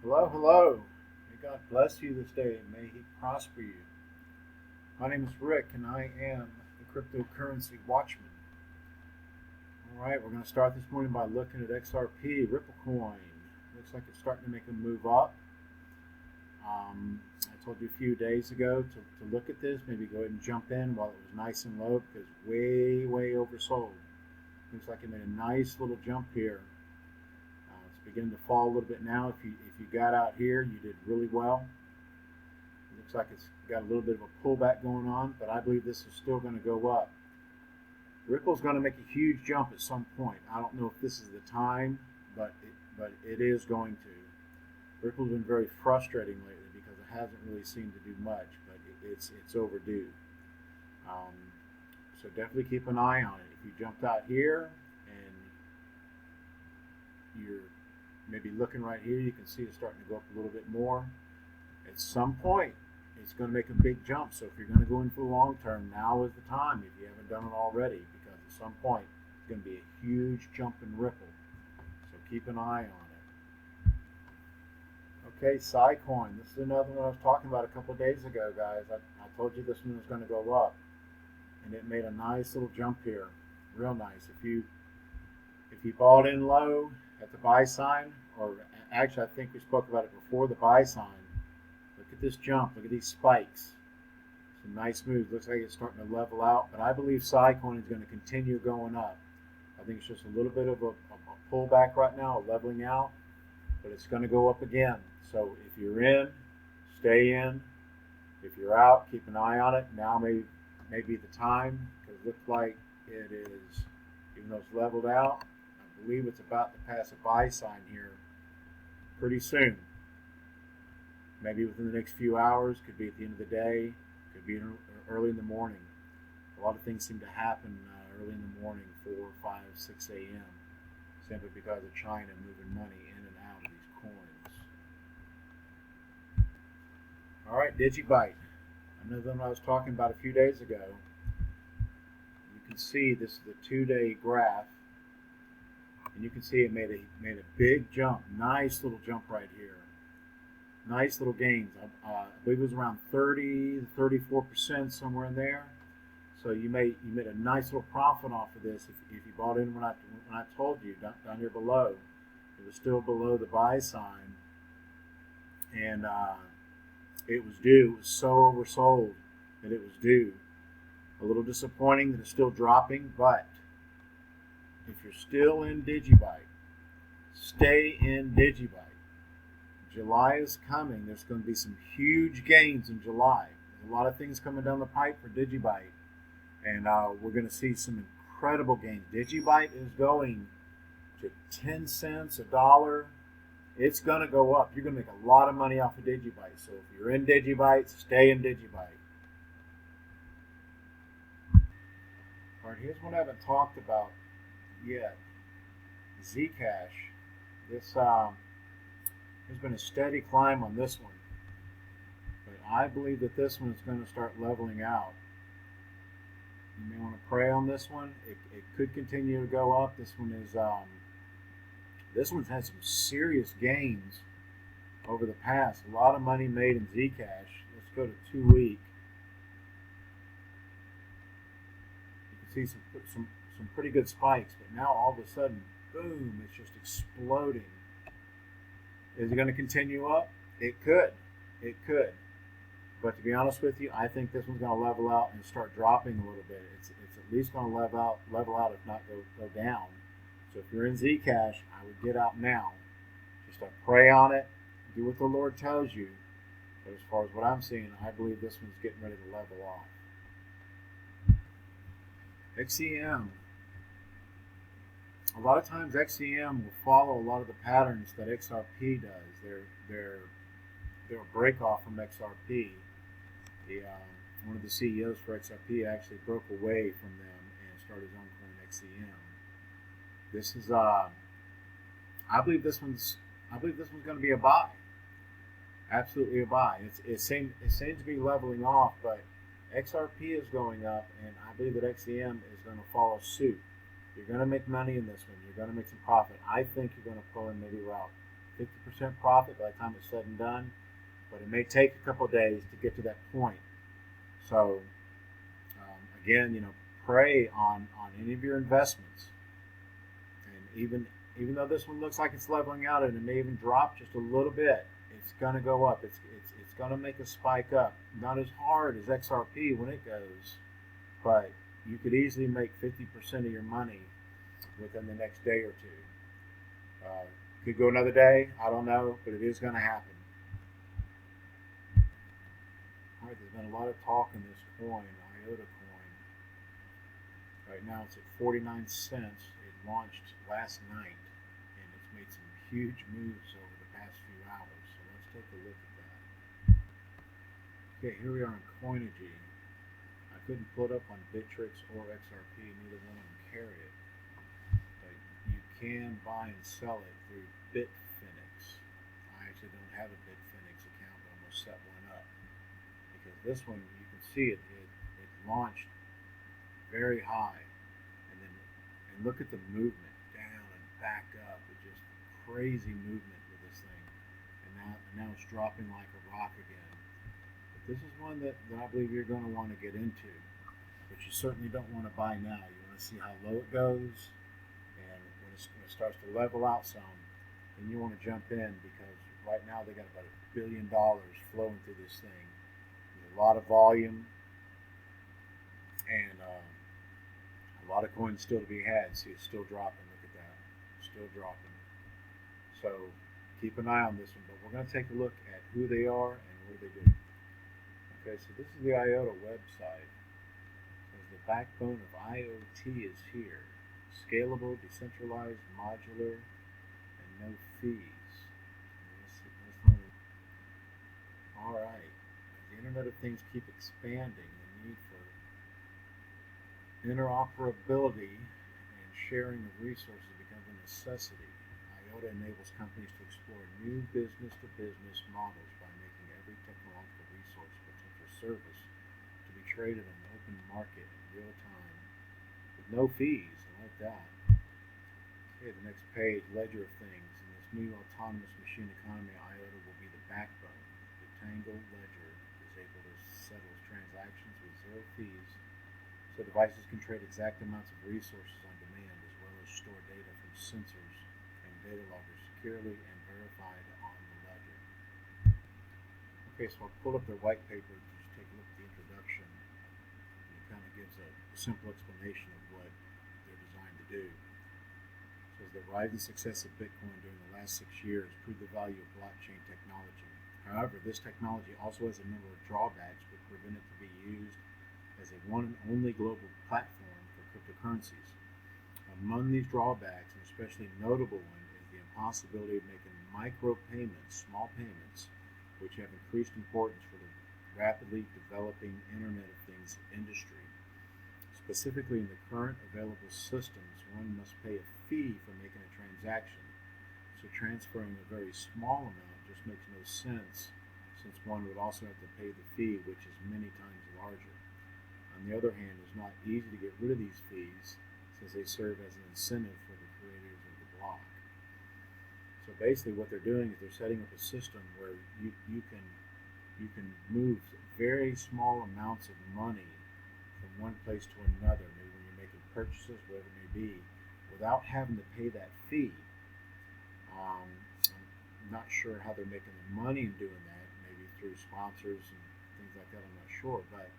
Hello, hello. May God bless you this day and may He prosper you. My name is Rick and I am the cryptocurrency Watchman. All right, we're going to start this morning by looking at XRP, Ripple Coin. Looks like it's starting to make a move up. I told you a few days ago to look at this, maybe go ahead and jump in while it was nice and low because way oversold. Looks like it made a nice little jump here. It's beginning to fall a little bit now. If you got out here, you did really well. It looks like it's got a little bit of a pullback going on, but I believe this is still going to go up. Ripple's going to make a huge jump at some point. I don't know if this is the time, but it is going to. Ripple's been very frustrating lately because it hasn't really seemed to do much, but it's overdue. So definitely keep an eye on it. If you jumped out here and you're maybe looking right here, you can see it's starting to go up a little bit more. At some point, it's going to make a big jump. So if you're going to go in for the long term, now is the time if you haven't done it already, because at some point it's going to be a huge jump in Ripple. So keep an eye on it. Okay, Cycoin. This is another one I was talking about a couple of days ago, guys. I told you this one was going to go up, and it made a nice little jump here. Real nice. If you bought in low at the buy sign, or actually I think we spoke about it before the buy sign, look at this jump. Look at these spikes. Some nice moves. Looks like it's starting to level out, but I believe Cycoin is going to continue going up. I think it's just a little bit of a pullback right now, a leveling out, but it's going to go up again. So if you're in, stay in. If you're out, keep an eye on it. Now may be the time, because it looks like it is, even though it's leveled out, I believe it's about to pass a buy sign here pretty soon. Maybe within the next few hours, could be at the end of the day, could be early in the morning. A lot of things seem to happen early in the morning, 4, 5, 6 a.m., simply because of China moving money in and out of these coins. All right, DigiByte. Another one I was talking about a few days ago. You can see this is the 2-day graph, and you can see it made a big jump. Nice little jump right here. Nice little gains. I believe it was around 30 to 34%, somewhere in there. So you made a nice little profit off of this if you bought in when I told you down here below. It was still below the buy sign, and it was due. It was so oversold that it was due. A little disappointing that it's still dropping, but if you're still in DigiByte, stay in DigiByte. July is coming. There's going to be some huge gains in July. There's a lot of things coming down the pipe for DigiByte, and we're going to see some incredible gains. DigiByte is going to 10 cents, $1. It's going to go up. You're going to make a lot of money off of DigiByte. So if you're in DigiByte, stay in DigiByte. All right, here's one I haven't talked about yet. Zcash. This there's been a steady climb on this one, but I believe that this one is going to start leveling out. You may want to pray on this one. It could continue to go up. This one's had some serious gains over the past. A lot of money made in Zcash. Let's go to 2 week. You can see some pretty good spikes, but now all of a sudden, boom, it's just exploding. Is it going to continue up? It could. It could. But to be honest with you, I think this one's going to level out and start dropping a little bit. It's at least going to level out, if not go down. So if you're in Zcash, I would get out now. Just pray on it. Do what the Lord tells you. But as far as what I'm seeing, I believe this one's getting ready to level off. XEM. A lot of times XEM will follow a lot of the patterns that XRP does. They're a break off from XRP. One of the CEOs for XRP actually broke away from them and started his own coin, XEM. This is I believe this one's going to be a buy. Absolutely a buy. It seems to be leveling off, but XRP is going up, and I believe that XEM is going to follow suit. You're going to make money in this one. You're going to make some profit. I think you're going to pull in maybe about 50% profit by the time it's said and done, but it may take a couple of days to get to that point. So again, pray on any of your investments, and even though this one looks like it's leveling out and it may even drop just a little bit, it's going to go up. It's going to make a spike up. Not as hard as XRP when it goes, but you could easily make 50% of your money within the next day or two. Could go another day, I don't know, but it is going to happen. All right, there's been a lot of talk in this coin, IOTA coin. Right now it's at 49 cents. It launched last night, and it's made some huge moves over the past few hours. So let's take a look at that. Okay, here we are on Coinigy. I couldn't pull it up on Bittrex or XRP, neither one of them carry it. But you can buy and sell it through Bitfinex. I actually don't have a Bitfinex account, but I'm going to set one up. Because this one, you can see it launched very high. And look at the movement, down and back up. It's just crazy movement with this thing. And now it's dropping like a rock again. But this is one that I believe you're going to want to get into. But you certainly don't want to buy now. You want to see how low it goes. And when it starts to level out some, then you want to jump in, because right now they got about $1 billion flowing through this thing. There's a lot of volume, and a lot of coins still to be had. See, it's still dropping. Look at that. Still dropping. So keep an eye on this one. But we're going to take a look at who they are and what they do. Okay, so this is the IOTA website. The backbone of IoT is here. Scalable, decentralized, modular, and no fees. All right. As the Internet of Things keep expanding, the need for interoperability and sharing of resources becomes a necessity. IOTA enables companies to explore new business-to-business models by making every technological resource potential service to be traded on the open market in real time with no fees. I like that. Okay, the next page, Ledger of Things. In this new autonomous machine economy, IOTA will be the backbone. The Tango Ledger is able to settle transactions with zero fees, so devices can trade exact amounts of resources on demand, as well as store data from sensors and data loggers securely and verified on the ledger. Okay, so I'll pull up their white paper to just take a look at the introduction. And it kind of gives a simple explanation of what they're designed to do. It says the rising success of Bitcoin during the last 6 years proved the value of blockchain technology. However, this technology also has a number of drawbacks which prevent it to be used as a one and only global platform for cryptocurrencies. Among these drawbacks, an especially notable one, is the impossibility of making micropayments, small payments, which have increased importance for the rapidly developing Internet of Things industry. Specifically, in the current available systems, one must pay a fee for making a transaction. So transferring a very small amount just makes no sense, since one would also have to pay the fee, which is many times larger. On the other hand, it's not easy to get rid of these fees, since they serve as an incentive for the creators of the block. So basically what they're doing is they're setting up a system where you can move very small amounts of money from one place to another, maybe when you're making purchases, whatever it may be, without having to pay that fee. I'm not sure how they're making the money in doing that, maybe through sponsors and things like that, I'm not sure, but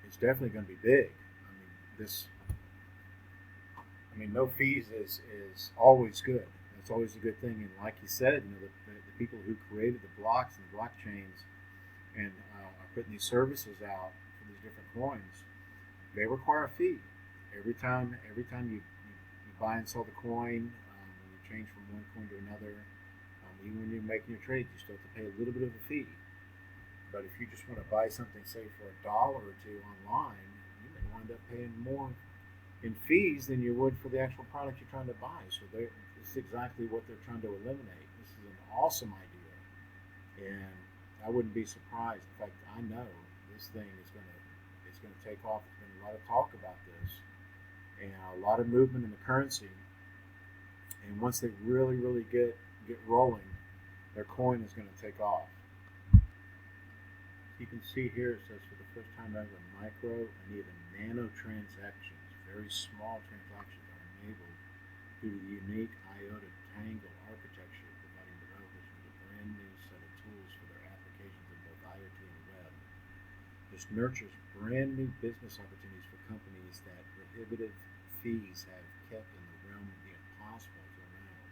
it's definitely going to be big. No fees is always good. That's always a good thing. And like you said, the people who created the blocks and the blockchains and are putting these services out for these different coins, they require a fee every time you buy and sell the coin. When you change from one coin to another, even when you're making your trade, you still have to pay a little bit of a fee. But if you just want to buy something, say for $1 or $2 online, you may wind up paying more in fees than you would for the actual product you're trying to buy. So this is exactly what they're trying to eliminate. This is an awesome idea, and I wouldn't be surprised. In fact, I know this thing is going to take off. There's been a lot of talk about this, and a lot of movement in the currency. And once they really get rolling, their coin is going to take off. You can see here it says for the first time ever, micro and even nano transactions, very small transactions, are enabled due to the unique IOTA Tangle architecture, providing developers with a brand new set of tools for their applications in both IoT and the web. This nurtures brand new business opportunities for companies that prohibitive fees have kept in the realm of the impossible to allow.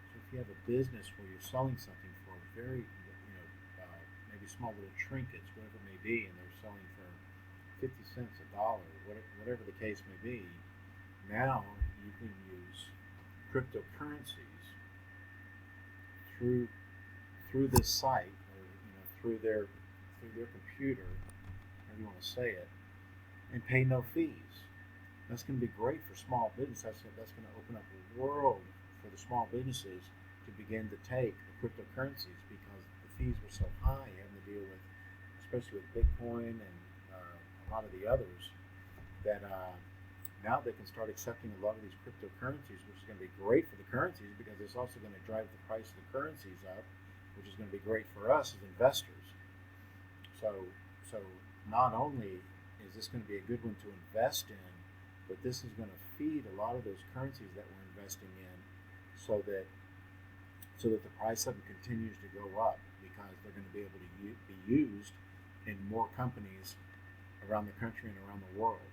So if you have a business where you're selling something for very, maybe small little trinkets, whatever it may be, and they're selling for 50 cents, a dollar, whatever the case may be, now you can use cryptocurrencies through this site, or through their computer, however you want to say it, and pay no fees. That's going to be great for small business. That's going to open up a world for the small businesses to begin to take the cryptocurrencies, because the fees were so high having to deal with, especially with Bitcoin and a lot of the others, that now they can start accepting a lot of these cryptocurrencies, which is going to be great for the currencies, because it's also going to drive the price of the currencies up, which is going to be great for us as investors. So not only is this going to be a good one to invest in, but this is going to feed a lot of those currencies that we're investing in, so that the price of them continues to go up, because they're going to be able to be used in more companies around the country and around the world.